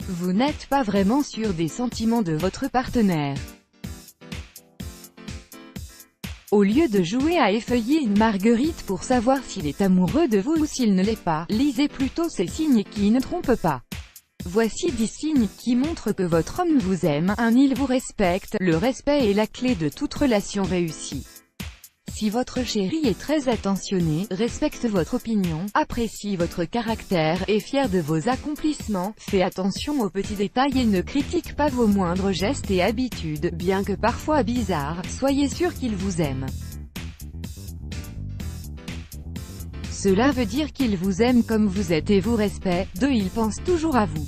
Vous n'êtes pas vraiment sûr des sentiments de votre partenaire. Au lieu de jouer à effeuiller une marguerite pour savoir s'il est amoureux de vous ou s'il ne l'est pas, lisez plutôt ces signes qui ne trompent pas. Voici 10 signes qui montrent que votre homme vous aime. 1. Il vous respecte. Le respect est la clé de toute relation réussie. Si votre chéri est très attentionné, respecte votre opinion, apprécie votre caractère, est fier de vos accomplissements, fait attention aux petits détails et ne critique pas vos moindres gestes et habitudes, bien que parfois bizarres, soyez sûr qu'il vous aime. Cela veut dire qu'il vous aime comme vous êtes et vous respecte. 2. Il pense toujours à vous.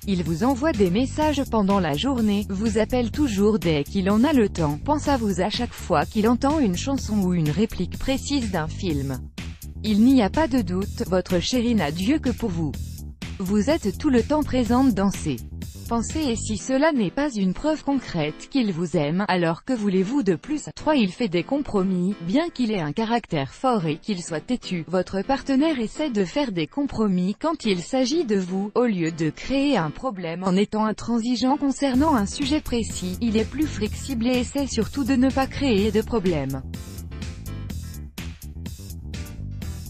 Il vous envoie des messages pendant la journée, vous appelle toujours dès qu'il en a le temps, pense à vous à chaque fois qu'il entend une chanson ou une réplique précise d'un film. Il n'y a pas de doute, votre chéri n'a d'yeux que pour vous. Vous êtes tout le temps présente dans ses pensées et si cela n'est pas une preuve concrète qu'il vous aime, alors que voulez-vous de plus? 3. Il fait des compromis, bien qu'il ait un caractère fort et qu'il soit têtu, votre partenaire essaie de faire des compromis quand il s'agit de vous, au lieu de créer un problème en étant intransigeant concernant un sujet précis, il est plus flexible et essaie surtout de ne pas créer de problème.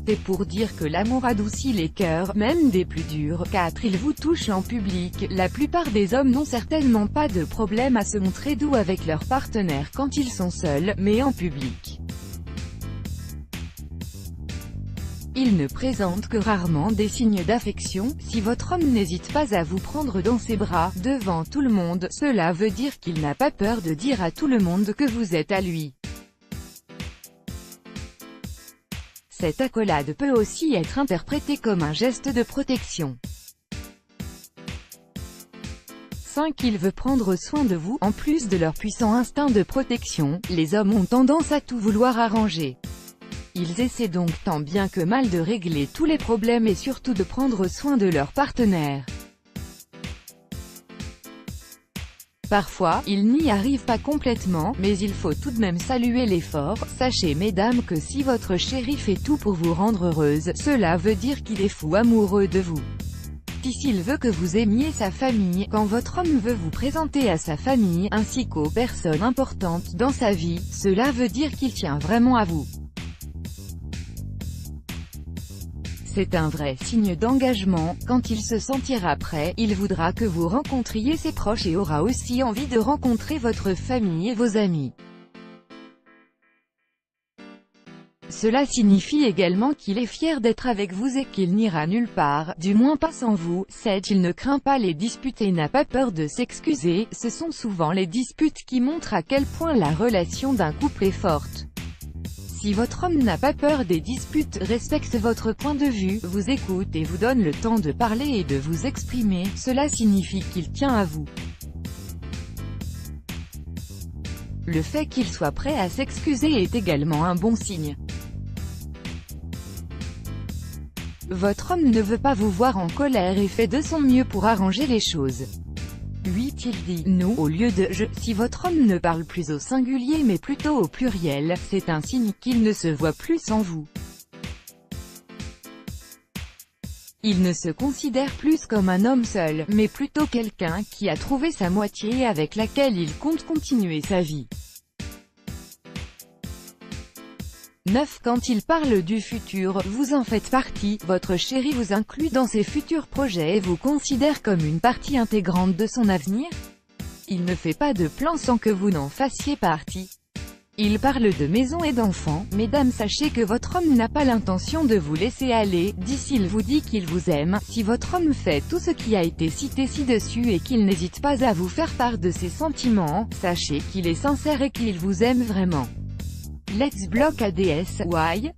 C'est pour dire que l'amour adoucit les cœurs, même des plus durs. 4. Il vous touche en public. La plupart des hommes n'ont certainement pas de problème à se montrer doux avec leur partenaire quand ils sont seuls, mais en public, ils ne présentent que rarement des signes d'affection. Si votre homme n'hésite pas à vous prendre dans ses bras, devant tout le monde, cela veut dire qu'il n'a pas peur de dire à tout le monde que vous êtes à lui. Cette accolade peut aussi être interprétée comme un geste de protection. 5. Il veut prendre soin de vous. En plus de leur puissant instinct de protection, les hommes ont tendance à tout vouloir arranger. Ils essaient donc tant bien que mal de régler tous les problèmes et surtout de prendre soin de leur partenaire. Parfois, ils n'y arrivent pas complètement, mais il faut tout de même saluer l'effort. Sachez mesdames que si votre chéri fait tout pour vous rendre heureuse, cela veut dire qu'il est fou amoureux de vous. Si s'il veut que vous aimiez sa famille, quand votre homme veut vous présenter à sa famille, ainsi qu'aux personnes importantes dans sa vie, cela veut dire qu'il tient vraiment à vous. C'est un vrai signe d'engagement. Quand il se sentira prêt, il voudra que vous rencontriez ses proches et aura aussi envie de rencontrer votre famille et vos amis. Cela signifie également qu'il est fier d'être avec vous et qu'il n'ira nulle part, du moins pas sans vous. 7. Il ne craint pas les disputes et n'a pas peur de s'excuser. Ce sont souvent les disputes qui montrent à quel point la relation d'un couple est forte. Si votre homme n'a pas peur des disputes, respecte votre point de vue, vous écoute et vous donne le temps de parler et de vous exprimer, cela signifie qu'il tient à vous. Le fait qu'il soit prêt à s'excuser est également un bon signe. Votre homme ne veut pas vous voir en colère et fait de son mieux pour arranger les choses. 8. Il dit « nous » au lieu de « je ». Si votre homme ne parle plus au singulier mais plutôt au pluriel, c'est un signe qu'il ne se voit plus sans vous. Il ne se considère plus comme un homme seul, mais plutôt quelqu'un qui a trouvé sa moitié et avec laquelle il compte continuer sa vie. 9. Quand il parle du futur, vous en faites partie, votre chéri vous inclut dans ses futurs projets et vous considère comme une partie intégrante de son avenir. Il ne fait pas de plan sans que vous n'en fassiez partie. Il parle de maison et d'enfants. Mesdames, sachez que votre homme n'a pas l'intention de vous laisser aller. 10. Il vous dit qu'il vous aime. Si votre homme fait tout ce qui a été cité ci-dessus et qu'il n'hésite pas à vous faire part de ses sentiments, sachez qu'il est sincère et qu'il vous aime vraiment. Let's block ADS. Why?